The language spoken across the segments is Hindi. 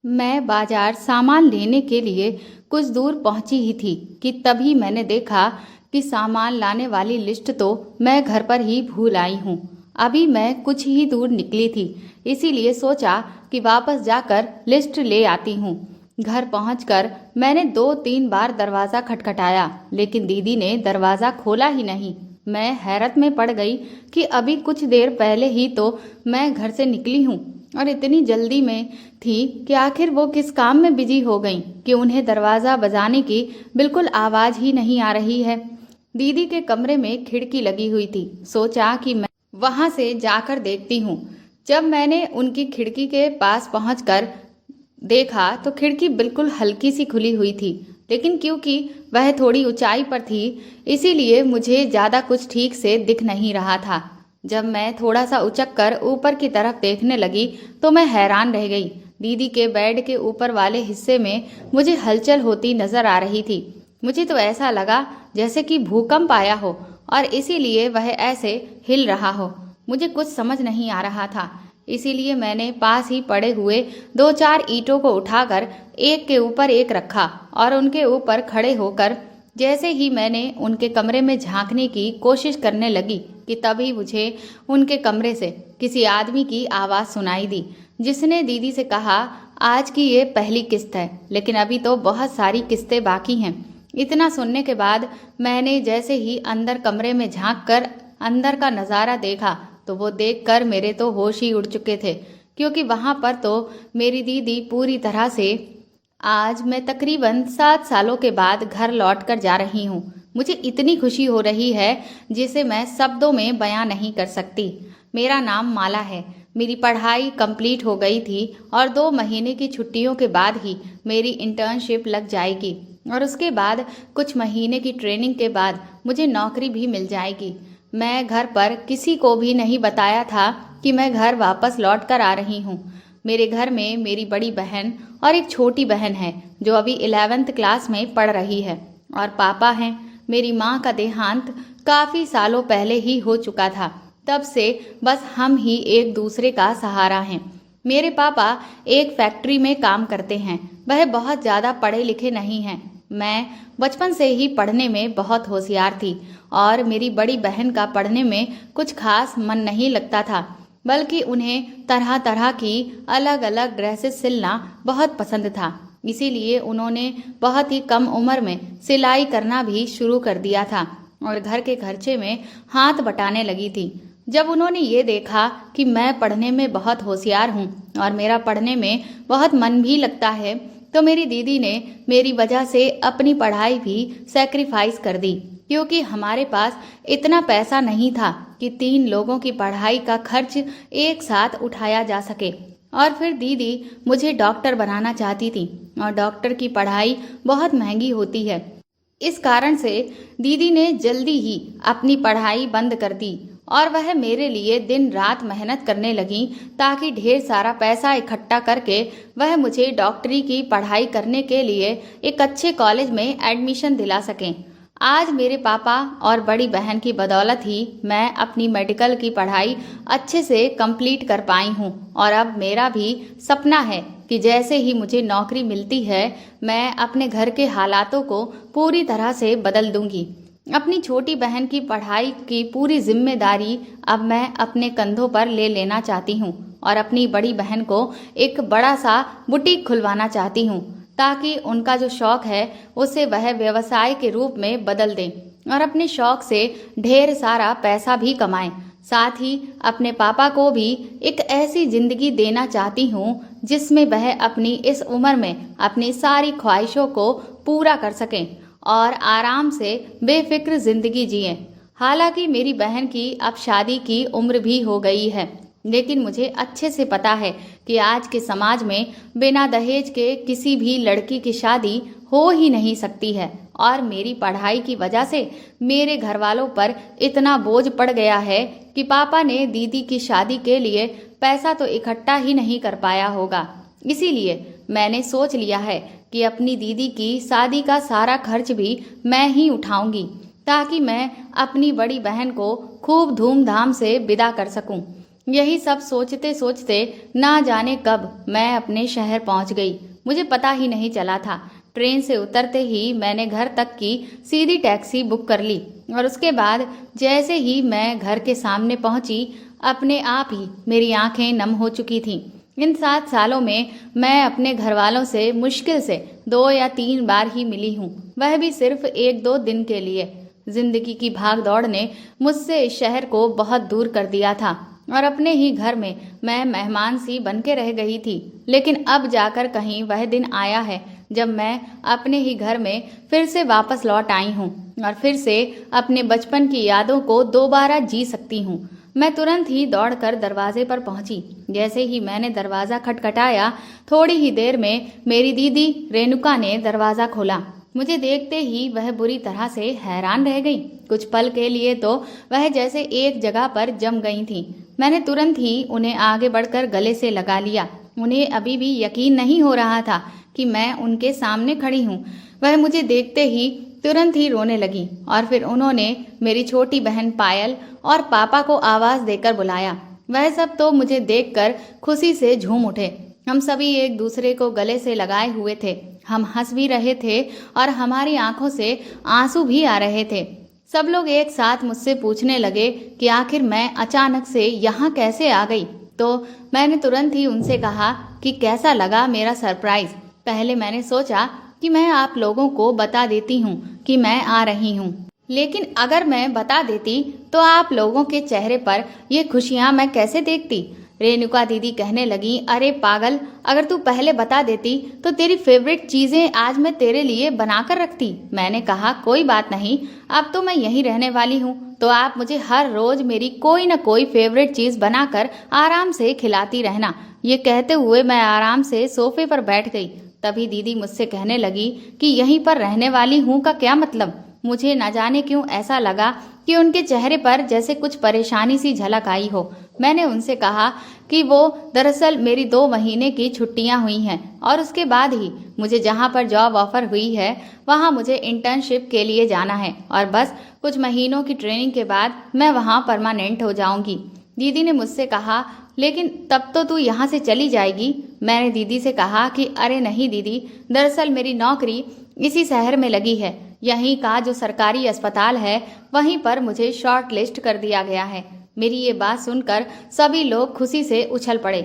मैं बाजार सामान लेने के लिए कुछ दूर पहुंची ही थी कि तभी मैंने देखा कि सामान लाने वाली लिस्ट तो मैं घर पर ही भूल आई हूँ। अभी मैं कुछ ही दूर निकली थी, इसीलिए सोचा कि वापस जाकर लिस्ट ले आती हूँ। घर पहुंचकर मैंने 2-3 बार दरवाज़ा खटखटाया, लेकिन दीदी ने दरवाज़ा खोला ही नहीं। मैं हैरत में पड़ गई कि अभी कुछ देर पहले ही तो मैं घर से निकली हूँ और इतनी जल्दी में थी कि आखिर वो किस काम में बिजी हो गईं कि उन्हें दरवाज़ा बजाने की बिल्कुल आवाज़ ही नहीं आ रही है। दीदी के कमरे में खिड़की लगी हुई थी, सोचा कि मैं वहां से जाकर देखती हूँ। जब मैंने उनकी खिड़की के पास पहुंचकर देखा तो खिड़की बिल्कुल हल्की सी खुली हुई थी, लेकिन क्योंकि वह थोड़ी ऊंचाई पर थी इसीलिए मुझे ज़्यादा कुछ ठीक से दिख नहीं रहा था। जब मैं थोड़ा सा उचक कर ऊपर की तरफ देखने लगी तो मैं हैरान रह गई। दीदी के बेड के ऊपर वाले हिस्से में मुझे हलचल होती नजर आ रही थी। मुझे तो ऐसा लगा जैसे कि भूकंप आया हो और इसीलिए वह ऐसे हिल रहा हो। मुझे कुछ समझ नहीं आ रहा था, इसीलिए मैंने पास ही पड़े हुए 2-4 ईंटों को उठाकर एक के ऊपर एक रखा और उनके ऊपर खड़े होकर जैसे ही मैंने उनके कमरे में झांकने की कोशिश करने लगी कि तभी मुझे उनके कमरे से किसी आदमी की आवाज़ सुनाई दी, जिसने दीदी से कहा, आज की ये पहली किस्त है, लेकिन अभी तो बहुत सारी किस्तें बाकी हैं। इतना सुनने के बाद मैंने जैसे ही अंदर कमरे में झांक कर अंदर का नज़ारा देखा तो वो देखकर मेरे तो होश ही उड़ चुके थे, क्योंकि वहां पर तो मेरी दीदी पूरी तरह से आज मैं तकरीबन 7 सालों के बाद घर लौट कर जा रही हूँ। मुझे इतनी खुशी हो रही है जिसे मैं शब्दों में बयां नहीं कर सकती। मेरा नाम माला है। मेरी पढ़ाई कंप्लीट हो गई थी और 2 महीने की छुट्टियों के बाद ही मेरी इंटर्नशिप लग जाएगी और उसके बाद कुछ महीने की ट्रेनिंग के बाद मुझे नौकरी भी मिल जाएगी। मैं घर पर किसी को भी नहीं बताया था कि मैं घर वापस लौट कर आ रही हूँ। मेरे घर में मेरी बड़ी बहन और एक छोटी बहन है जो अभी 11th क्लास में पढ़ रही है और पापा हैं। मेरी माँ का देहांत काफ़ी सालों पहले ही हो चुका था, तब से बस हम ही एक दूसरे का सहारा हैं। मेरे पापा एक फैक्ट्री में काम करते हैं। वह बहुत ज़्यादा पढ़े लिखे नहीं हैं। मैं बचपन से ही पढ़ने में बहुत होशियार थी और मेरी बड़ी बहन का पढ़ने में कुछ खास मन नहीं लगता था, बल्कि उन्हें तरह तरह की अलग अलग ड्रेसेस सिलना बहुत पसंद था। इसीलिए उन्होंने बहुत ही कम उम्र में सिलाई करना भी शुरू कर दिया था और घर के खर्चे में हाथ बटाने लगी थी। जब उन्होंने ये देखा कि मैं पढ़ने में बहुत होशियार हूँ और मेरा पढ़ने में बहुत मन भी लगता है, तो मेरी दीदी ने मेरी वजह से अपनी पढ़ाई भी सैक्रिफाइस कर दी, क्योंकि हमारे पास इतना पैसा नहीं था कि 3 लोगों की पढ़ाई का खर्च एक साथ उठाया जा सके। और फिर दीदी मुझे डॉक्टर बनाना चाहती थी और डॉक्टर की पढ़ाई बहुत महंगी होती है। इस कारण से दीदी ने जल्दी ही अपनी पढ़ाई बंद कर दी और वह मेरे लिए दिन रात मेहनत करने लगी ताकि ढेर सारा पैसा इकट्ठा करके वह मुझे डॉक्टरी की पढ़ाई करने के लिए एक अच्छे कॉलेज में एडमिशन दिला सकें। आज मेरे पापा और बड़ी बहन की बदौलत ही मैं अपनी मेडिकल की पढ़ाई अच्छे से कंप्लीट कर पाई हूँ और अब मेरा भी सपना है कि जैसे ही मुझे नौकरी मिलती है मैं अपने घर के हालातों को पूरी तरह से बदल दूंगी। अपनी छोटी बहन की पढ़ाई की पूरी जिम्मेदारी अब मैं अपने कंधों पर ले लेना चाहती हूँ और अपनी बड़ी बहन को एक बड़ा सा बुटीक खुलवाना चाहती हूँ ताकि उनका जो शौक है उसे वह व्यवसाय के रूप में बदल दें और अपने शौक से ढेर सारा पैसा भी कमाएं। साथ ही अपने पापा को भी एक ऐसी जिंदगी देना चाहती हूँ जिसमें वह अपनी इस उम्र में अपनी सारी ख्वाहिशों को पूरा कर सकें और आराम से बेफिक्र जिंदगी जिएं। हालांकि मेरी बहन की अब शादी की उम्र भी हो गई है, लेकिन मुझे अच्छे से पता है कि आज के समाज में बिना दहेज के किसी भी लड़की की शादी हो ही नहीं सकती है और मेरी पढ़ाई की वजह से मेरे घर वालों पर इतना बोझ पड़ गया है कि पापा ने दीदी की शादी के लिए पैसा तो इकट्ठा ही नहीं कर पाया होगा। इसीलिए मैंने सोच लिया है कि अपनी दीदी की शादी का सारा खर्च भी मैं ही उठाऊंगी ताकि मैं अपनी बड़ी बहन को खूब धूमधाम से विदा कर सकूं। यही सब सोचते सोचते ना जाने कब मैं अपने शहर पहुंच गई। मुझे पता ही नहीं चला था। ट्रेन से उतरते ही मैंने घर तक की सीधी टैक्सी बुक कर ली और उसके बाद जैसे ही मैं घर के सामने पहुंची, अपने आप ही मेरी आंखें नम हो चुकी थीं। इन 7 सालों में मैं अपने घर वालों से मुश्किल से 2 या 3 बार ही मिली हूँ, वह भी सिर्फ 1-2 दिन के लिए। जिंदगी की भाग दौड़ ने मुझसे इस शहर को बहुत दूर कर दिया था और अपने ही घर में मैं मेहमान सी बन के रह गई थी। लेकिन अब जाकर कहीं वह दिन आया है जब मैं अपने ही घर में फिर से वापस लौट आई हूँ और फिर से अपने बचपन की यादों को दोबारा जी सकती हूँ। मैं तुरंत ही दौड़कर दरवाजे पर पहुंची। जैसे ही मैंने दरवाजा खटखटाया, थोड़ी ही देर में मेरी दीदी रेणुका ने दरवाजा खोला। मुझे देखते ही वह बुरी तरह से हैरान रह गई। कुछ पल के लिए तो वह जैसे एक जगह पर जम गई थी। मैंने तुरंत ही उन्हें आगे बढ़कर गले से लगा लिया। उन्हें अभी भी यकीन नहीं हो रहा था कि मैं उनके सामने खड़ी हूँ। वह मुझे देखते ही तुरंत ही रोने लगी और फिर उन्होंने मेरी छोटी बहन पायल और पापा को आवाज देकर बुलाया। वह सब तो मुझे देखकर खुशी से झूम उठे। हम सभी एक दूसरे को गले से लगाए हुए थे। हम हंस भी रहे थे और हमारी आंखों से आंसू भी आ रहे थे। सब लोग एक साथ मुझसे पूछने लगे कि आखिर मैं अचानक से यहाँ कैसे आ गई। तो मैंने तुरंत ही उनसे कहा कि कैसा लगा मेरा सरप्राइज। पहले मैंने सोचा कि मैं आप लोगों को बता देती हूँ कि मैं आ रही हूँ, लेकिन अगर मैं बता देती तो आप लोगों के चेहरे पर ये खुशियाँ मैं कैसे देखती। रेणुका दीदी कहने लगी, अरे पागल, अगर तू पहले बता देती तो तेरी फेवरेट चीजें आज मैं तेरे लिए बनाकर रखती। मैंने कहा कोई बात नहीं, अब तो मैं यहीं रहने वाली हूँ, तो आप मुझे हर रोज मेरी कोई न कोई फेवरेट चीज बनाकर आराम से खिलाती रहना। ये कहते हुए मैं आराम से सोफे पर बैठ गई। तभी दीदी मुझसे कहने लगी कि यहीं पर रहने वाली हूँ का क्या मतलब। मुझे न जाने क्यों ऐसा लगा कि उनके चेहरे पर जैसे कुछ परेशानी सी झलक आई हो। मैंने उनसे कहा कि वो दरअसल मेरी 2 महीने की छुट्टियां हुई हैं और उसके बाद ही मुझे जहां पर जॉब ऑफर हुई है वहां मुझे इंटर्नशिप के लिए जाना है और बस कुछ महीनों की ट्रेनिंग के बाद मैं वहां परमानेंट हो जाऊंगी। दीदी ने मुझसे कहा, लेकिन तब तो तू यहाँ से चली जाएगी। मैंने दीदी से कहा कि अरे नहीं दीदी, दरअसल मेरी नौकरी इसी शहर में लगी है। यहीं का जो सरकारी अस्पताल है वहीं पर मुझे शॉर्ट लिस्ट कर दिया गया है। मेरी ये बात सुनकर सभी लोग खुशी से उछल पड़े।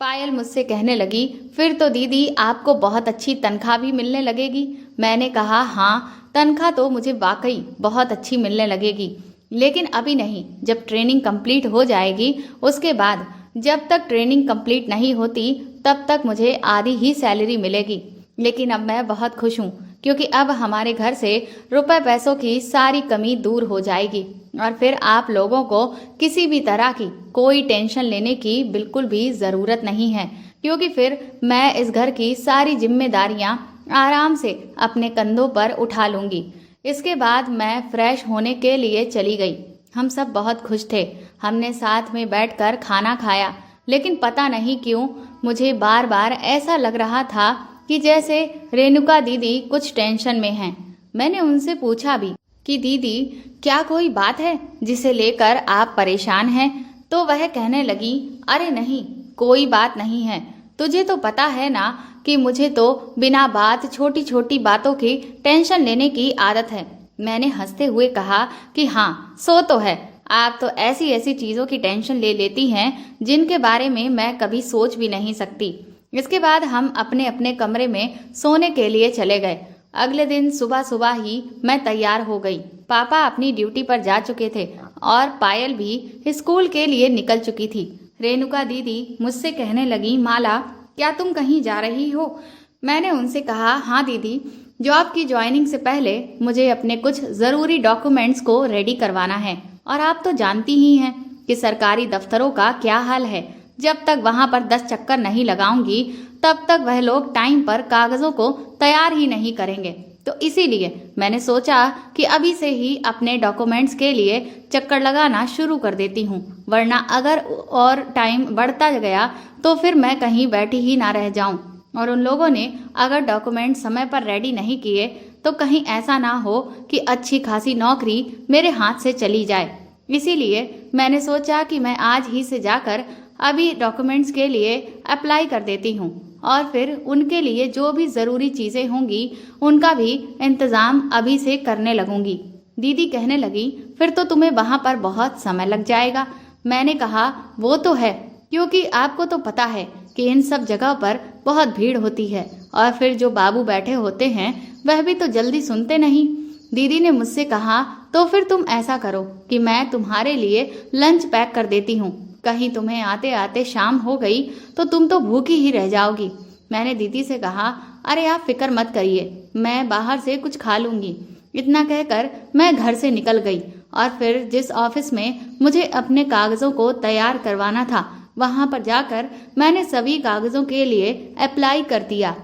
पायल मुझसे कहने लगी, फिर तो दीदी आपको बहुत अच्छी तनख्वाह भी मिलने लगेगी। मैंने कहा हाँ, तनख्वाह तो मुझे वाकई बहुत अच्छी मिलने लगेगी, लेकिन अभी नहीं, जब ट्रेनिंग कंप्लीट हो जाएगी उसके बाद। जब तक ट्रेनिंग कंप्लीट नहीं होती तब तक मुझे आधी ही सैलरी मिलेगी। लेकिन अब मैं बहुत खुश हूँ क्योंकि अब हमारे घर से रुपए पैसों की सारी कमी दूर हो जाएगी और फिर आप लोगों को किसी भी तरह की कोई टेंशन लेने की बिल्कुल भी ज़रूरत नहीं है, क्योंकि फिर मैं इस घर की सारी जिम्मेदारियां आराम से अपने कंधों पर उठा लूंगी। इसके बाद मैं फ्रेश होने के लिए चली गई। हम सब बहुत खुश थे। हमने साथ में बैठकर खाना खाया, लेकिन पता नहीं क्यों मुझे बार बार ऐसा लग रहा था कि जैसे रेणुका दीदी कुछ टेंशन में हैं। मैंने उनसे पूछा भी कि दीदी क्या कोई बात है जिसे लेकर आप परेशान हैं? तो वह कहने लगी, अरे नहीं, कोई बात नहीं है। तुझे तो पता है ना कि मुझे तो बिना बात छोटी छोटी बातों की टेंशन लेने की आदत है। मैंने हंसते हुए कहा कि हाँ, सो तो है। आप तो ऐसी ऐसी चीजों की टेंशन ले लेती हैं जिनके बारे में मैं कभी सोच भी नहीं सकती। इसके बाद हम अपने अपने कमरे में सोने के लिए चले गए। अगले दिन सुबह सुबह ही मैं तैयार हो गई। पापा अपनी ड्यूटी पर जा चुके थे और पायल भी स्कूल के लिए निकल चुकी थी। रेणुका दीदी मुझसे कहने लगी, माला क्या तुम कहीं जा रही हो? मैंने उनसे कहा, हाँ दीदी, जॉब की ज्वाइनिंग से पहले मुझे अपने कुछ ज़रूरी डॉक्यूमेंट्स को रेडी करवाना है और आप तो जानती ही हैं कि सरकारी दफ्तरों का क्या हाल है। जब तक वहां पर 10 चक्कर नहीं लगाऊंगी तब तक वह लोग टाइम पर कागजों को तैयार ही नहीं करेंगे। तो इसीलिए मैंने सोचा कि अभी से ही अपने डॉक्यूमेंट्स के लिए चक्कर लगाना शुरू कर देती हूँ, वरना अगर और टाइम बढ़ता गया तो फिर मैं कहीं बैठी ही ना रह जाऊं और उन लोगों ने अगर डॉक्यूमेंट समय पर रेडी नहीं किए तो कहीं ऐसा ना हो कि अच्छी खासी नौकरी मेरे हाथ से चली जाए। इसीलिए मैंने सोचा कि मैं आज ही से जाकर अभी डॉक्यूमेंट्स के लिए अप्लाई कर देती हूँ और फिर उनके लिए जो भी ज़रूरी चीज़ें होंगी उनका भी इंतज़ाम अभी से करने लगूंगी। दीदी कहने लगी, फिर तो तुम्हें वहाँ पर बहुत समय लग जाएगा। मैंने कहा, वो तो है, क्योंकि आपको तो पता है कि इन सब जगह पर बहुत भीड़ होती है और फिर जो बाबू बैठे होते हैं वह भी तो जल्दी सुनते नहीं। दीदी ने मुझसे कहा, तो फिर तुम ऐसा करो कि मैं तुम्हारे लिए लंच पैक कर देती हूँ, कहीं तुम्हें आते आते शाम हो गई तो तुम तो भूखी ही रह जाओगी। मैंने दीदी से कहा, अरे आप फिक्र मत करिए, मैं बाहर से कुछ खा लूंगी। इतना कहकर मैं घर से निकल गई और फिर जिस ऑफिस में मुझे अपने कागजों को तैयार करवाना था वहां पर जाकर मैंने सभी कागजों के लिए अप्लाई कर दिया।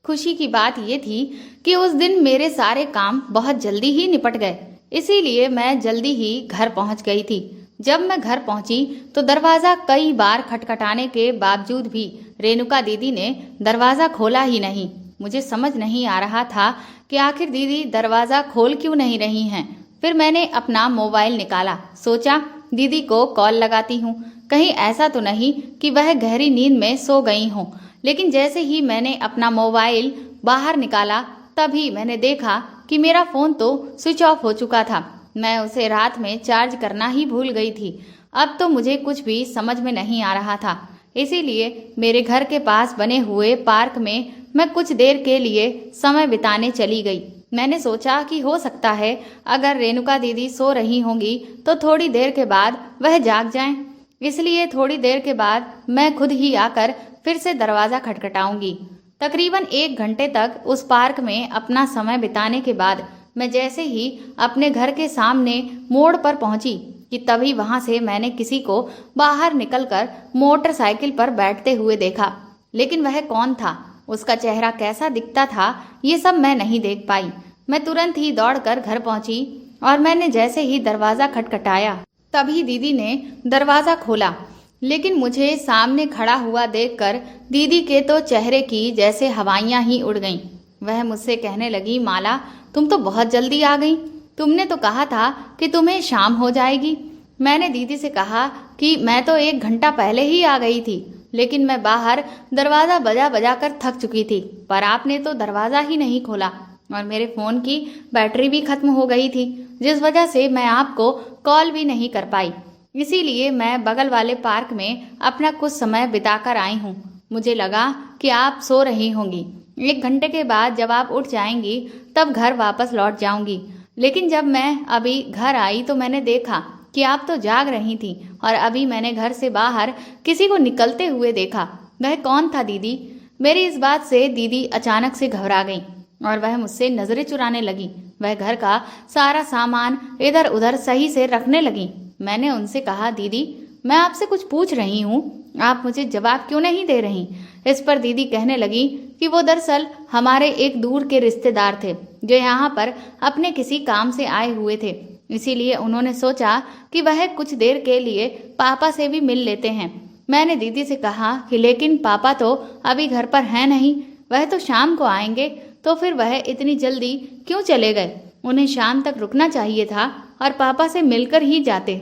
खुशी की बात यह थी कि उस दिन मेरे सारे काम बहुत जल्दी ही निपट गए, इसीलिए मैं जल्दी ही घर पहुंच गई थी। जब मैं घर पहुंची तो दरवाजा कई बार खटखटाने के बावजूद भी रेणुका दीदी ने दरवाजा खोला ही नहीं। मुझे समझ नहीं आ रहा था कि आखिर दीदी दरवाजा खोल क्यों नहीं रही हैं। फिर मैंने अपना मोबाइल निकाला, सोचा दीदी को कॉल लगाती हूँ, कहीं ऐसा तो नहीं कि वह गहरी नींद में सो गई हों। लेकिन जैसे ही मैंने अपना मोबाइल बाहर निकाला तभी मैंने देखा कि मेरा फ़ोन तो स्विच ऑफ हो चुका था। मैं उसे रात में चार्ज करना ही भूल गई थी। अब तो मुझे कुछ भी समझ में नहीं आ रहा था, इसीलिए मेरे घर के पास बने हुए पार्क में मैं कुछ देर के लिए समय बिताने चली गई। मैंने सोचा कि हो सकता है अगर रेणुका दीदी सो रही होंगी तो थोड़ी देर के बाद वह जाग जाएं। इसलिए थोड़ी देर के बाद मैं खुद ही आकर फिर से दरवाज़ा खटखटाऊंगी। तकरीबन 1 घंटे तक उस पार्क में अपना समय बिताने के बाद मैं जैसे ही अपने घर के सामने मोड़ पर पहुंची कि तभी वहां से मैंने किसी को बाहर निकलकर मोटरसाइकिल पर बैठते हुए देखा। लेकिन वह कौन था, उसका चेहरा कैसा दिखता था, ये सब मैं नहीं देख पाई। मैं तुरंत ही दौड़कर घर पहुंची और मैंने जैसे ही दरवाज़ा खटखटाया तभी दीदी ने दरवाज़ा खोला। लेकिन मुझे सामने खड़ा हुआ देखकर दीदी के तो चेहरे की जैसे हवाइयाँ ही उड़ गईं। वह मुझसे कहने लगी, माला तुम तो बहुत जल्दी आ गई, तुमने तो कहा था कि तुम्हें शाम हो जाएगी। मैंने दीदी से कहा कि मैं तो 1 घंटा पहले ही आ गई थी, लेकिन मैं बाहर दरवाज़ा बजा बजा कर थक चुकी थी, पर आपने तो दरवाज़ा ही नहीं खोला और मेरे फ़ोन की बैटरी भी ख़त्म हो गई थी, जिस वजह से मैं आपको कॉल भी नहीं कर पाई। इसीलिए मैं बगल वाले पार्क में अपना कुछ समय बिताकर आई हूँ। मुझे लगा कि आप सो रही होंगी। 1 घंटे के बाद जब आप उठ जाएंगी तब घर वापस लौट जाऊंगी। लेकिन जब मैं अभी घर आई तो मैंने देखा कि आप तो जाग रही थी और अभी मैंने घर से बाहर किसी को निकलते हुए देखा। वह कौन था दीदी? मेरी इस बात से दीदी अचानक से घबरा गई और वह मुझसे नजरें चुराने लगी। वह घर का सारा सामान इधर उधर सही से रखने लगी। मैंने उनसे कहा, दीदी मैं आपसे कुछ पूछ रही हूँ, आप मुझे जवाब क्यों नहीं दे रही? इस पर दीदी कहने लगी कि वो दरअसल हमारे एक दूर के रिश्तेदार थे जो यहाँ पर अपने किसी काम से आए हुए थे, इसीलिए उन्होंने सोचा कि वह कुछ देर के लिए पापा से भी मिल लेते हैं। मैंने दीदी से कहा कि लेकिन पापा तो अभी घर पर हैं नहीं, वह तो शाम को आएंगे, तो फिर वह इतनी जल्दी क्यों चले गए? उन्हें शाम तक रुकना चाहिए था और पापा से मिलकर ही जाते।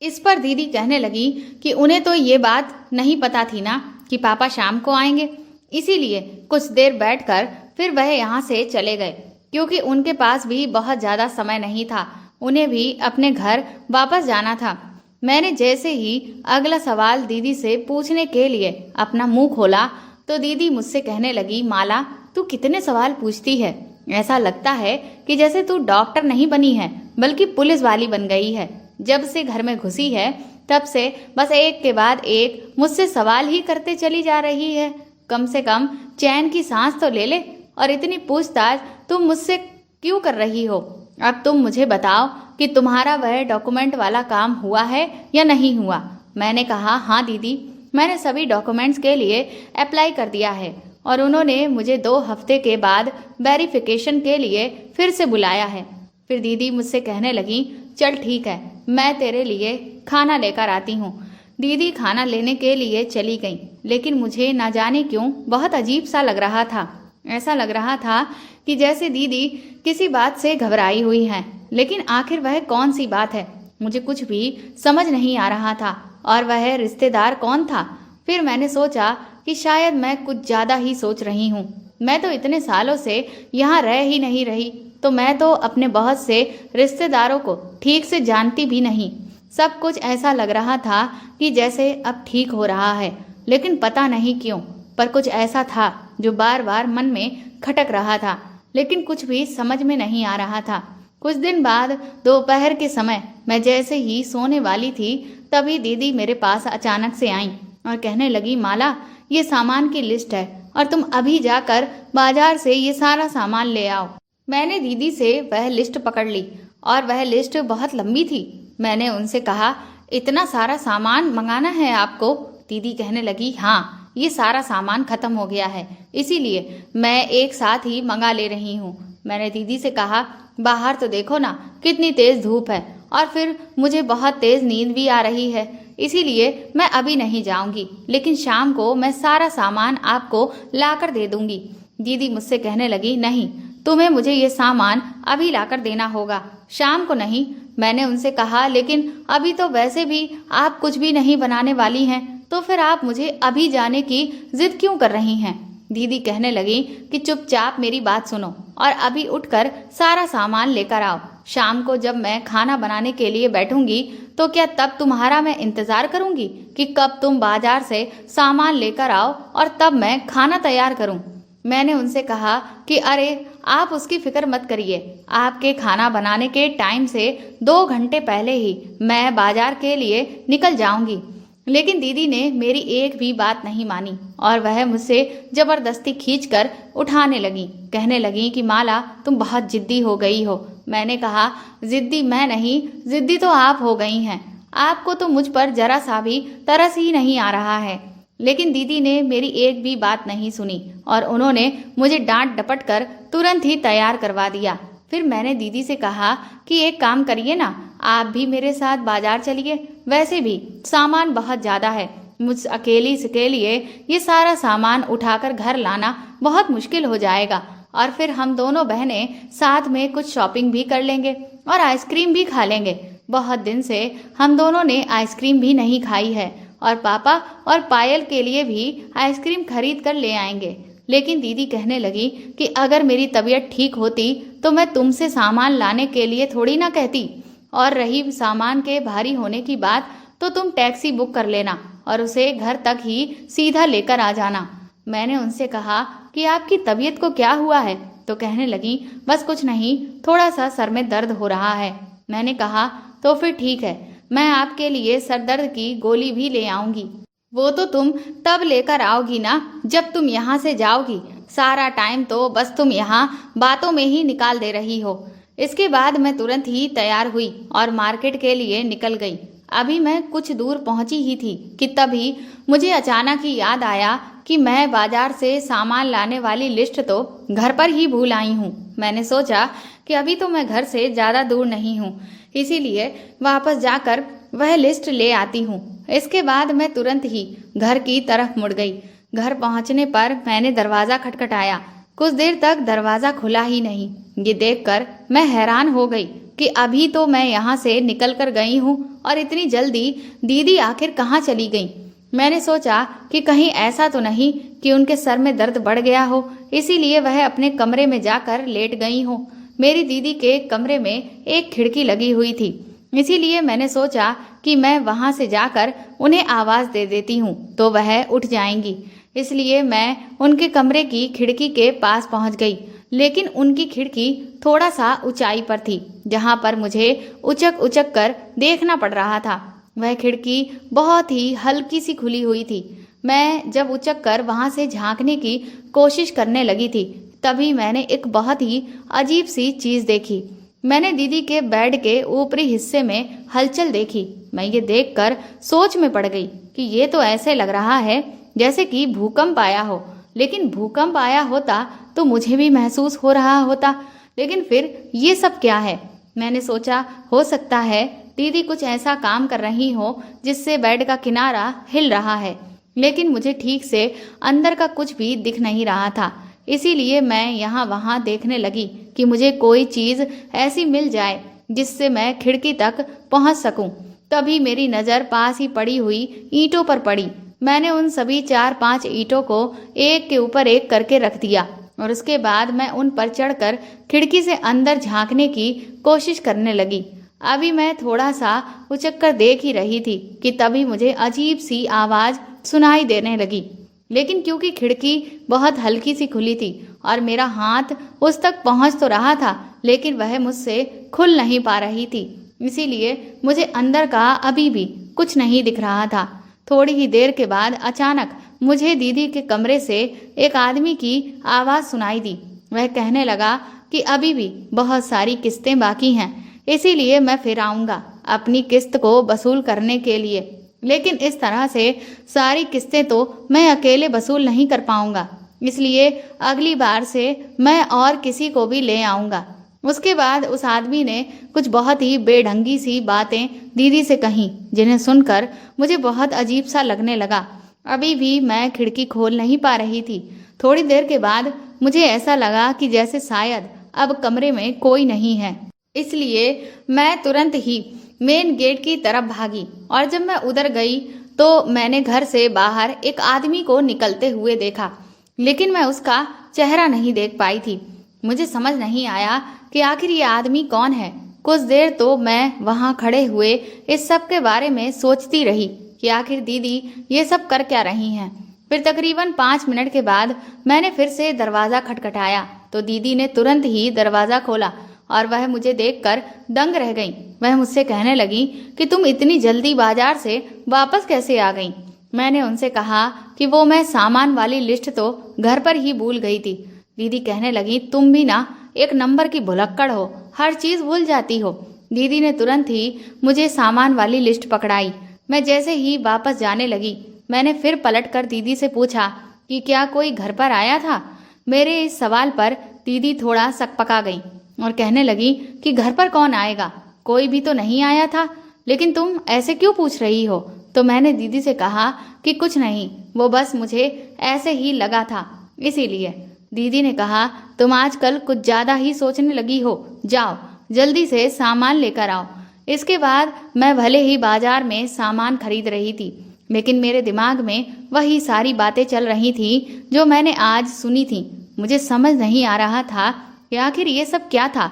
इस पर दीदी कहने लगी कि उन्हें तो ये बात नहीं पता थी ना कि पापा शाम को आएंगे, इसीलिए कुछ देर बैठकर फिर वह यहाँ से चले गए, क्योंकि उनके पास भी बहुत ज़्यादा समय नहीं था, उन्हें भी अपने घर वापस जाना था। मैंने जैसे ही अगला सवाल दीदी से पूछने के लिए अपना मुंह खोला तो दीदी मुझसे कहने लगी, माला तू कितने सवाल पूछती है, ऐसा लगता है कि जैसे तू डॉक्टर नहीं बनी है बल्कि पुलिस वाली बन गई है। जब से घर में घुसी है तब से बस एक के बाद एक मुझसे सवाल ही करते चली जा रही है। कम से कम चैन की सांस तो ले ले, और इतनी पूछताछ तुम मुझसे क्यों कर रही हो? अब तुम मुझे बताओ कि तुम्हारा वह डॉक्यूमेंट वाला काम हुआ है या नहीं हुआ? मैंने कहा, हाँ दीदी, मैंने सभी डॉक्यूमेंट्स के लिए अप्लाई कर दिया है और उन्होंने मुझे 2 हफ्ते के बाद वेरिफिकेशन के लिए फिर से बुलाया है। फिर दीदी मुझसे कहने लगी, चल ठीक है, मैं तेरे लिए खाना लेकर आती हूँ। दीदी खाना लेने के लिए चली गई, लेकिन मुझे ना जाने क्यों बहुत अजीब सा लग रहा था। ऐसा लग रहा था कि जैसे दीदी किसी बात से घबराई हुई हैं, लेकिन आखिर वह कौन सी बात है मुझे कुछ भी समझ नहीं आ रहा था। और वह रिश्तेदार कौन था? फिर मैंने सोचा कि शायद मैं कुछ ज़्यादा ही सोच रही हूँ। मैं तो इतने सालों से यहाँ रह ही नहीं रही, तो मैं तो अपने बहुत से रिश्तेदारों को ठीक से जानती भी नहीं। सब कुछ ऐसा लग रहा था कि जैसे अब ठीक हो रहा है, लेकिन पता नहीं क्यों, पर कुछ ऐसा था जो बार बार मन में खटक रहा था, लेकिन कुछ भी समझ में नहीं आ रहा था। कुछ दिन बाद दोपहर के समय मैं जैसे ही सोने वाली थी, तभी दीदी मेरे पास अचानक से आई और कहने लगी, माला, ये सामान की लिस्ट है और तुम अभी जाकर बाजार से ये सारा सामान ले आओ। मैंने दीदी से वह लिस्ट पकड़ ली और वह लिस्ट बहुत लंबी थी। मैंने उनसे कहा, इतना सारा सामान मंगाना है आपको? दीदी कहने लगी, हाँ, ये सारा सामान खत्म हो गया है, इसीलिए मैं एक साथ ही मंगा ले रही हूँ। मैंने दीदी से कहा, बाहर तो देखो ना कितनी तेज धूप है और फिर मुझे बहुत तेज नींद भी आ रही है, इसीलिए मैं अभी नहीं जाऊंगी, लेकिन शाम को मैं सारा सामान आपको लाकर दे दूंगी। दीदी मुझसे कहने लगी, नहीं, तुम्हें मुझे ये सामान अभी लाकर देना होगा, शाम को नहीं। मैंने उनसे कहा, लेकिन अभी तो वैसे भी आप कुछ भी नहीं बनाने वाली हैं, तो फिर आप मुझे अभी जाने की जिद क्यों कर रही हैं? दीदी कहने लगी कि चुपचाप मेरी बात सुनो और अभी उठकर सारा सामान लेकर आओ। शाम को जब मैं खाना बनाने के लिए बैठूंगी तो क्या तब तुम्हारा मैं इंतजार करूंगी कि कब तुम बाजार से सामान लेकर आओ और तब मैं खाना तैयार करूं? मैंने उनसे कहा कि अरे आप उसकी फिक्र मत करिए, आपके खाना बनाने के टाइम से 2 घंटे पहले ही मैं बाजार के लिए निकल जाऊंगी। लेकिन दीदी ने मेरी एक भी बात नहीं मानी और वह मुझसे जबरदस्ती खींचकर उठाने लगी। कहने लगी कि माला, तुम बहुत जिद्दी हो गई हो। मैंने कहा, जिद्दी मैं नहीं, जिद्दी तो आप हो गई हैं। आपको तो मुझ पर जरा सा भी तरस ही नहीं आ रहा है। लेकिन दीदी ने मेरी एक भी बात नहीं सुनी और उन्होंने मुझे डांट डपट कर तुरंत ही तैयार करवा दिया। फिर मैंने दीदी से कहा कि एक काम करिए ना, आप भी मेरे साथ बाजार चलिए, वैसे भी सामान बहुत ज़्यादा है, मुझ अकेली के लिए ये सारा सामान उठाकर घर लाना बहुत मुश्किल हो जाएगा और फिर हम दोनों बहनें साथ में कुछ शॉपिंग भी कर लेंगे और आइसक्रीम भी खा लेंगे। बहुत दिन से हम दोनों ने आइसक्रीम भी नहीं खाई है और पापा और पायल के लिए भी आइसक्रीम खरीद कर ले आएंगे। लेकिन दीदी कहने लगी कि अगर मेरी तबीयत ठीक होती तो मैं तुमसे सामान लाने के लिए थोड़ी ना कहती, और रही सामान के भारी होने की बात तो तुम टैक्सी बुक कर लेना और उसे घर तक ही सीधा लेकर आ जाना। मैंने उनसे कहा कि आपकी तबीयत को क्या हुआ है? तो कहने लगी, बस कुछ नहीं, थोड़ा सा सर में दर्द हो रहा है। मैंने कहा, तो फिर ठीक है, मैं आपके लिए सर दर्द की गोली भी ले आऊंगी। वो तो तुम तब लेकर आओगी ना जब तुम यहाँ से जाओगी, सारा टाइम तो बस तुम यहाँ बातों में ही निकाल दे रही हो। इसके बाद मैं तुरंत ही तैयार हुई और मार्केट के लिए निकल गई। अभी मैं कुछ दूर पहुंची ही थी कि तभी मुझे अचानक ही याद आया कि मैं बाजार से सामान लाने वाली लिस्ट तो घर पर ही भूल आई हूँ। मैंने सोचा कि अभी तो मैं घर से ज़्यादा दूर नहीं हूँ, इसीलिए वापस जाकर वह लिस्ट ले आती हूँ। इसके बाद मैं तुरंत ही घर की तरफ मुड़ गई। घर पहुँचने पर मैंने दरवाज़ा खटखटाया। कुछ देर तक दरवाज़ा खुला ही नहीं। ये देखकर मैं हैरान हो गई कि अभी तो मैं यहाँ से निकल कर गई हूँ और इतनी जल्दी दीदी आखिर कहाँ चली गई। मैंने सोचा कि कहीं ऐसा तो नहीं कि उनके सर में दर्द बढ़ गया हो, इसीलिए वह अपने कमरे में जाकर लेट गई हो। मेरी दीदी के कमरे में एक खिड़की लगी हुई थी, इसीलिए मैंने सोचा कि मैं वहां से जाकर उन्हें आवाज़ दे देती हूँ तो वह उठ जाएंगी। इसलिए मैं उनके कमरे की खिड़की के पास पहुंच गई, लेकिन उनकी खिड़की थोड़ा सा ऊंचाई पर थी, जहां पर मुझे उचक उचक कर देखना पड़ रहा था। वह खिड़की बहुत ही हल्की सी खुली हुई थी। मैं जब उचक कर वहां से झांकने की कोशिश करने लगी थी, तभी मैंने एक बहुत ही अजीब सी चीज़ देखी। मैंने दीदी के बेड के ऊपरी हिस्से में हलचल देखी। मैं ये देखकर सोच में पड़ गई कि ये तो ऐसे लग रहा है जैसे कि भूकंप आया हो, लेकिन भूकंप आया होता तो मुझे भी महसूस हो रहा होता, लेकिन फिर ये सब क्या है? मैंने सोचा हो सकता है दीदी कुछ ऐसा काम कर रही हो जिससे बेड का किनारा हिल रहा है, लेकिन मुझे ठीक से अंदर का कुछ भी दिख नहीं रहा था। इसीलिए मैं यहाँ वहाँ देखने लगी कि मुझे कोई चीज़ ऐसी मिल जाए जिससे मैं खिड़की तक पहुंच सकूं। तभी मेरी नज़र पास ही पड़ी हुई ईंटों पर पड़ी। मैंने उन सभी 4-5 ईंटों को एक के ऊपर एक करके रख दिया और उसके बाद मैं उन पर चढ़कर खिड़की से अंदर झांकने की कोशिश करने लगी। अभी मैं थोड़ा सा उचक कर देख ही रही थी कि तभी मुझे अजीब सी आवाज़ सुनाई देने लगी। लेकिन क्योंकि खिड़की बहुत हल्की सी खुली थी और मेरा हाथ उस तक पहुंच तो रहा था, लेकिन वह मुझसे खुल नहीं पा रही थी, इसीलिए मुझे अंदर का अभी भी कुछ नहीं दिख रहा था। थोड़ी ही देर के बाद अचानक मुझे दीदी के कमरे से एक आदमी की आवाज़ सुनाई दी। वह कहने लगा कि अभी भी बहुत सारी किस्तें बाकी हैं, इसीलिए मैं फिर आऊँगा अपनी किस्त को वसूल करने के लिए। लेकिन इस तरह से सारी किस्तें तो मैं अकेले वसूल नहीं कर पाऊँगा, इसलिए अगली बार से मैं और किसी को भी ले आऊँगा। उसके बाद उस आदमी ने कुछ बहुत ही बेढंगी सी बातें दीदी से कहीं, जिन्हें सुनकर मुझे बहुत अजीब सा लगने लगा। अभी भी मैं खिड़की खोल नहीं पा रही थी। थोड़ी देर के बाद मुझे ऐसा लगा कि जैसे शायद अब कमरे में कोई नहीं है, इसलिए मैं तुरंत ही मेन गेट की तरफ भागी और जब मैं उधर गई तो मैंने घर से बाहर एक आदमी को निकलते हुए देखा, लेकिन मैं उसका चेहरा नहीं देख पाई थी। मुझे समझ नहीं आया कि आखिर ये आदमी कौन है। कुछ देर तो मैं वहां खड़े हुए इस सब के बारे में सोचती रही कि आखिर दीदी ये सब कर क्या रही हैं। फिर तकरीबन 5 मिनट के बाद मैंने फिर से दरवाज़ा खटखटाया तो दीदी ने तुरंत ही दरवाज़ा खोला और वह मुझे देखकर दंग रह गई। वह मुझसे कहने लगी कि तुम इतनी जल्दी बाजार से वापस कैसे आ गई। मैंने उनसे कहा कि वो मैं सामान वाली लिस्ट तो घर पर ही भूल गई थी। दीदी कहने लगी, तुम भी ना एक नंबर की भुलक्कड़ हो, हर चीज़ भूल जाती हो। दीदी ने तुरंत ही मुझे सामान वाली लिस्ट पकड़ाई। मैं जैसे ही वापस जाने लगी, मैंने फिर पलटकर दीदी से पूछा कि क्या कोई घर पर आया था। मेरे इस सवाल पर दीदी थोड़ा सकपका गई और कहने लगी कि घर पर कौन आएगा, कोई भी तो नहीं आया था, लेकिन तुम ऐसे क्यों पूछ रही हो। तो मैंने दीदी से कहा कि कुछ नहीं, वो बस मुझे ऐसे ही लगा था, इसीलिए। दीदी ने कहा, तुम आजकल कुछ ज़्यादा ही सोचने लगी हो, जाओ जल्दी से सामान लेकर आओ। इसके बाद मैं भले ही बाजार में सामान खरीद रही थी, लेकिन मेरे दिमाग में वही सारी बातें चल रही थी जो मैंने आज सुनी थी। मुझे समझ नहीं आ रहा था कि आखिर ये सब क्या था।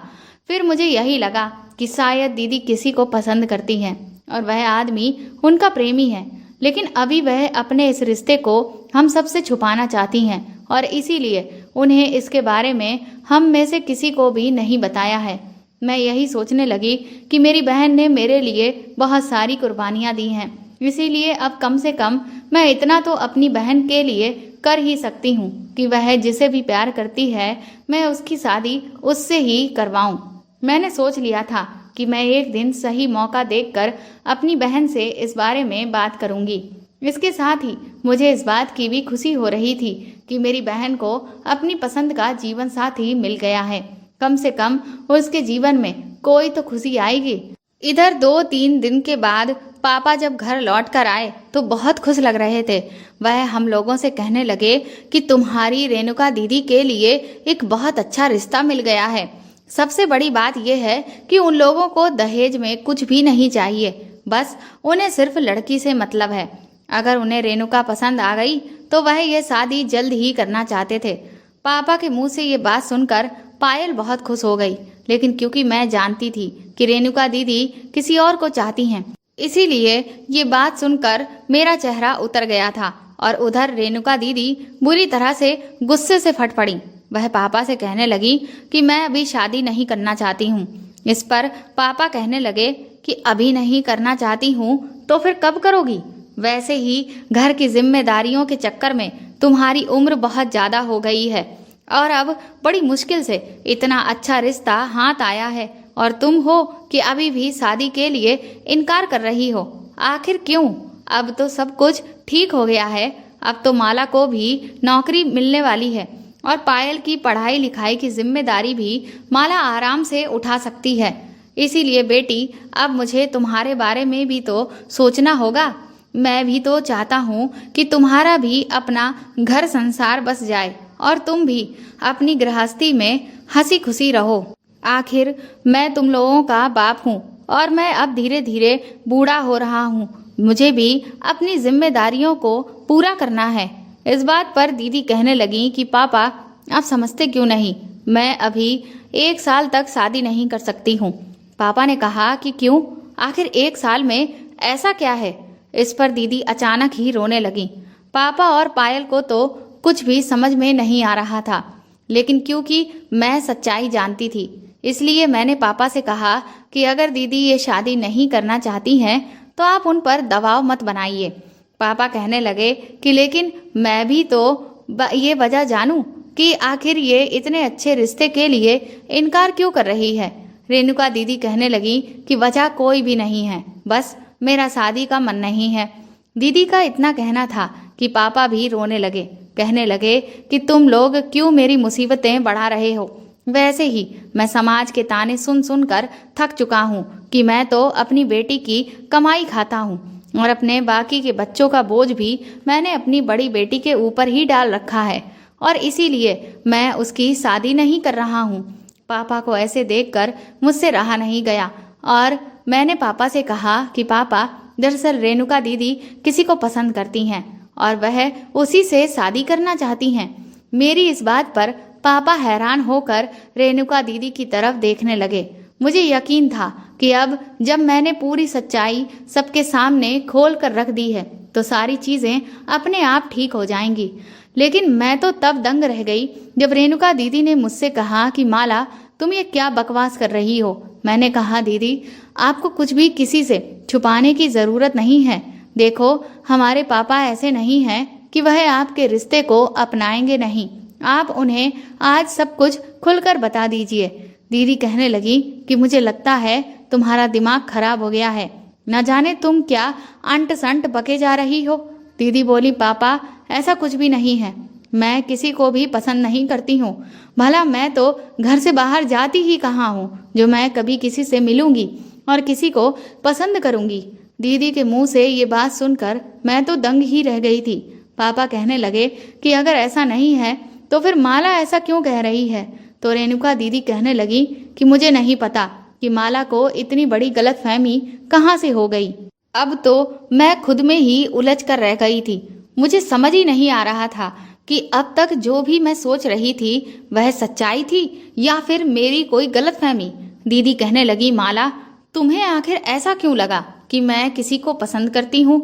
फिर मुझे यही लगा कि शायद दीदी किसी को पसंद करती हैं और वह आदमी उनका प्रेमी है, लेकिन अभी वह अपने इस रिश्ते को हम सबसे छुपाना चाहती हैं और इसीलिए उन्हें इसके बारे में हम में से किसी को भी नहीं बताया है। मैं यही सोचने लगी कि मेरी बहन ने मेरे लिए बहुत सारी कुर्बानियाँ दी हैं, इसीलिए अब कम से कम मैं इतना तो अपनी बहन के लिए कर ही सकती हूँ कि वह जिसे भी प्यार करती है मैं उसकी शादी उससे ही करवाऊँ। मैंने सोच लिया था कि मैं एक दिन सही मौका देखकर अपनी बहन से इस बारे में बात करूँगी। इसके साथ ही मुझे इस बात की भी खुशी हो रही थी कि मेरी बहन को अपनी पसंद का जीवन साथी मिल गया है। कम से कम उसके जीवन में कोई तो खुशी आएगी। इधर 2-3 दिन के बाद पापा जब घर लौट कर आए तो बहुत खुश लग रहे थे। वह हम लोगों से कहने लगे कि तुम्हारी रेणुका दीदी के लिए एक बहुत अच्छा रिश्ता मिल गया है। सबसे बड़ी बात यह है कि उन लोगों को दहेज में कुछ भी नहीं चाहिए, बस उन्हें सिर्फ लड़की से मतलब है। अगर उन्हें रेणुका पसंद आ गई तो वह यह शादी जल्द ही करना चाहते थे। पापा के मुंह से ये बात सुनकर पायल बहुत खुश हो गई, लेकिन क्योंकि मैं जानती थी कि रेणुका दीदी किसी और को चाहती हैं, इसीलिए ये बात सुनकर मेरा चेहरा उतर गया था। और उधर रेणुका दीदी बुरी तरह से गुस्से से फट पड़ी। वह पापा से कहने लगी कि मैं अभी शादी नहीं करना चाहती हूँ। इस पर पापा कहने लगे कि अभी नहीं करना चाहती हूँ तो फिर कब करोगी। वैसे ही घर की जिम्मेदारियों के चक्कर में तुम्हारी उम्र बहुत ज़्यादा हो गई है और अब बड़ी मुश्किल से इतना अच्छा रिश्ता हाथ आया है और तुम हो कि अभी भी शादी के लिए इनकार कर रही हो। आखिर क्यों? अब तो सब कुछ ठीक हो गया है। अब तो माला को भी नौकरी मिलने वाली है और पायल की पढ़ाई लिखाई की जिम्मेदारी भी माला आराम से उठा सकती है। इसीलिए बेटी, अब मुझे तुम्हारे बारे में भी तो सोचना होगा। मैं भी तो चाहता हूँ कि तुम्हारा भी अपना घर संसार बस जाए और तुम भी अपनी गृहस्थी में हंसी खुशी रहो। आखिर मैं तुम लोगों का बाप हूँ और मैं अब धीरे धीरे बूढ़ा हो रहा हूँ। मुझे भी अपनी जिम्मेदारियों को पूरा करना है। इस बात पर दीदी कहने लगी कि पापा आप समझते क्यों नहीं, मैं अभी 1 साल तक शादी नहीं कर सकती हूँ। पापा ने कहा कि क्यों, आखिर 1 साल में ऐसा क्या है। इस पर दीदी अचानक ही रोने लगी। पापा और पायल को तो कुछ भी समझ में नहीं आ रहा था, लेकिन क्योंकि मैं सच्चाई जानती थी इसलिए मैंने पापा से कहा कि अगर दीदी ये शादी नहीं करना चाहती हैं तो आप उन पर दबाव मत बनाइए। पापा कहने लगे कि लेकिन मैं भी तो ये वजह जानूं कि आखिर ये इतने अच्छे रिश्ते के लिए इनकार क्यों कर रही है। रेणुका दीदी कहने लगी कि वजह कोई भी नहीं है, बस मेरा शादी का मन नहीं है। दीदी का इतना कहना था कि पापा भी रोने लगे। कहने लगे कि तुम लोग क्यों मेरी मुसीबतें बढ़ा रहे हो। वैसे ही मैं समाज के ताने सुन सुन कर थक चुका हूँ कि मैं तो अपनी बेटी की कमाई खाता हूँ और अपने बाकी के बच्चों का बोझ भी मैंने अपनी बड़ी बेटी के ऊपर ही डाल रखा है और इसीलिए मैं उसकी शादी नहीं कर रहा हूँ। पापा को ऐसे देखकर मुझसे रहा नहीं गया और मैंने पापा से कहा कि पापा दरअसल रेणुका दीदी किसी को पसंद करती हैं और वह उसी से शादी करना चाहती हैं। मेरी इस बात पर पापा हैरान होकर रेणुका दीदी की तरफ देखने लगे। मुझे यकीन था कि अब जब मैंने पूरी सच्चाई सबके सामने खोल कर रख दी है तो सारी चीजें अपने आप ठीक हो जाएंगी। लेकिन मैं तो तब दंग रह गई जब रेणुका दीदी ने मुझसे कहा कि माला तुम ये क्या बकवास कर रही हो। मैंने कहा दीदी आपको कुछ भी किसी से छुपाने की जरूरत नहीं है। देखो हमारे पापा ऐसे नहीं हैं कि वह आपके रिश्ते को अपनाएंगे नहीं। आप उन्हें आज सब कुछ खुलकर बता दीजिए। दीदी कहने लगी कि मुझे लगता है तुम्हारा दिमाग खराब हो गया है, न जाने तुम क्या अंट संट बके जा रही हो। दीदी बोली पापा ऐसा कुछ भी नहीं है, मैं किसी को भी पसंद नहीं करती हूँ। भला मैं तो घर से बाहर जाती ही कहाँ हूँ जो मैं कभी किसी से मिलूंगी और किसी को पसंद करूंगी। दीदी के मुंह से ये बात सुनकर मैं तो दंग ही रह गई थी। पापा कहने लगे कि अगर ऐसा नहीं है तो फिर माला ऐसा क्यों कह रही है। तो रेणुका दीदी कहने लगी कि मुझे नहीं पता कि माला को इतनी बड़ी गलतफहमी कहाँ से हो गई। अब तो मैं खुद में ही उलझ कर रह गई थी। मुझे समझ ही नहीं आ रहा था कि अब तक जो भी मैं सोच रही थी वह सच्चाई थी या फिर मेरी कोई गलतफहमी। दीदी कहने लगी माला तुम्हें आखिर ऐसा क्यों लगा कि मैं किसी को पसंद करती हूँ।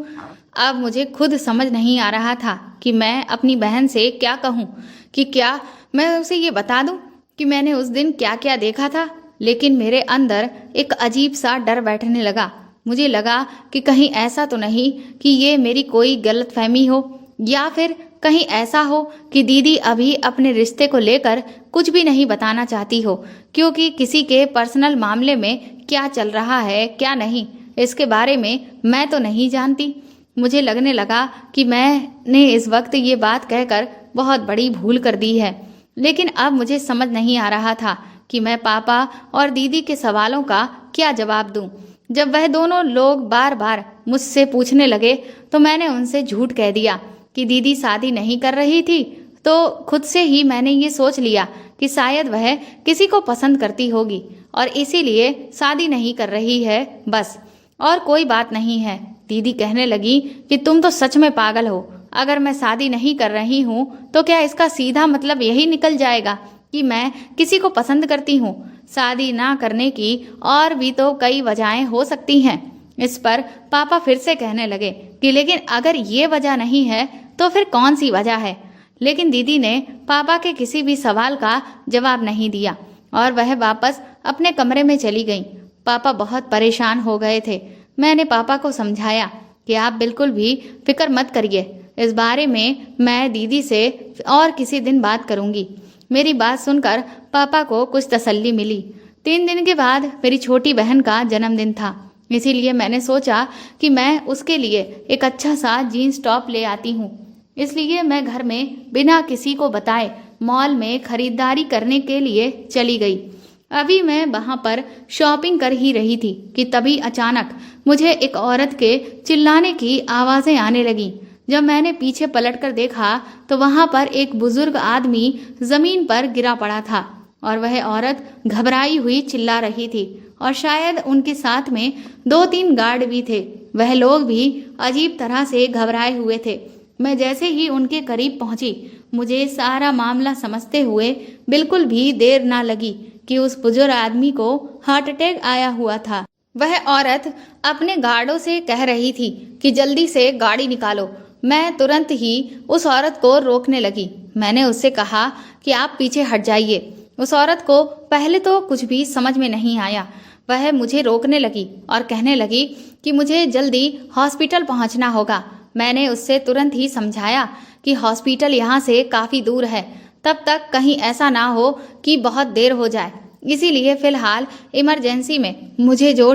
अब मुझे खुद समझ नहीं आ रहा था कि मैं अपनी बहन से क्या कहूँ, कि क्या मैं उसे ये बता दूँ कि मैंने उस दिन क्या क्या देखा था। लेकिन मेरे अंदर एक अजीब सा डर बैठने लगा। मुझे लगा कि कहीं ऐसा तो नहीं कि ये मेरी कोई गलतफहमी हो या फिर कहीं ऐसा हो कि दीदी अभी अपने रिश्ते को लेकर कुछ भी नहीं बताना चाहती हो, क्योंकि किसी के पर्सनल मामले में क्या चल रहा है क्या नहीं इसके बारे में मैं तो नहीं जानती। मुझे लगने लगा कि मैंने इस वक्त ये बात कहकर बहुत बड़ी भूल कर दी है। लेकिन अब मुझे समझ नहीं आ रहा था कि मैं पापा और दीदी के सवालों का क्या जवाब दूं। जब वह दोनों लोग बार बार मुझसे पूछने लगे तो मैंने उनसे झूठ कह दिया कि दीदी शादी नहीं कर रही थी। तो खुद से ही मैंने ये सोच लिया कि शायद वह किसी को पसंद करती होगी और इसीलिए शादी नहीं कर रही है, बस और कोई बात नहीं है। दीदी कहने लगी कि तुम तो सच में पागल हो। अगर मैं शादी नहीं कर रही हूँ तो क्या इसका सीधा मतलब यही निकल जाएगा कि मैं किसी को पसंद करती हूँ। शादी ना करने की और भी तो कई वजहें हो सकती हैं। इस पर पापा फिर से कहने लगे कि लेकिन अगर ये वजह नहीं है तो फिर कौन सी वजह है। लेकिन दीदी ने पापा के किसी भी सवाल का जवाब नहीं दिया और वह वापस अपने कमरे में चली गई। पापा बहुत परेशान हो गए थे। मैंने पापा को समझाया कि आप बिल्कुल भी फिक्र मत करिए, इस बारे में मैं दीदी से और किसी दिन बात करूंगी। मेरी बात सुनकर पापा को कुछ तसल्ली मिली। 3 दिन के बाद मेरी छोटी बहन का जन्मदिन था, इसीलिए मैंने सोचा कि मैं उसके लिए एक अच्छा सा जीन्स टॉप ले आती हूँ। इसलिए मैं घर में बिना किसी को बताए मॉल में खरीदारी करने के लिए चली गई। अभी मैं वहां पर शॉपिंग कर ही रही थी कि तभी अचानक मुझे एक औरत के चिल्लाने की आवाजें आने लगी। जब मैंने पीछे पलटकर देखा तो वहां पर एक बुजुर्ग आदमी जमीन पर गिरा पड़ा था। और वह औरत घबराई हुई चिल्ला रही थी और शायद उनके साथ में 2-3 गार्ड भी थे। वह लोग भी अजीब तरह से घबराए हुए थे। मैं जैसे ही उनके करीब पहुंची, मुझे सारा मामला समझते हुए बिल्कुल भी देर ना लगी कि उस बुजुर्ग आदमी को हार्ट अटैक आया हुआ था। वह औरत अपने गार्डों से कह रही थी कि जल्दी से गाड़ी निकालो। मैं तुरंत ही उस औरत को रोकने लगी। मैंने उससे कहा कि आप पीछे हट जाइए। उस औरत को पहले तो कुछ भी समझ में नहीं आया। वह मुझे रोकने लगी और कहने लगी कि मुझे जल्दी हॉस्पिटल पहुंचना होगा। मैंने उससे तुरंत ही समझाया कि हॉस्पिटल यहाँ से काफ़ी दूर है, तब तक कहीं ऐसा ना हो कि बहुत देर हो जाए, इसीलिए फिलहाल इमरजेंसी में मुझे जो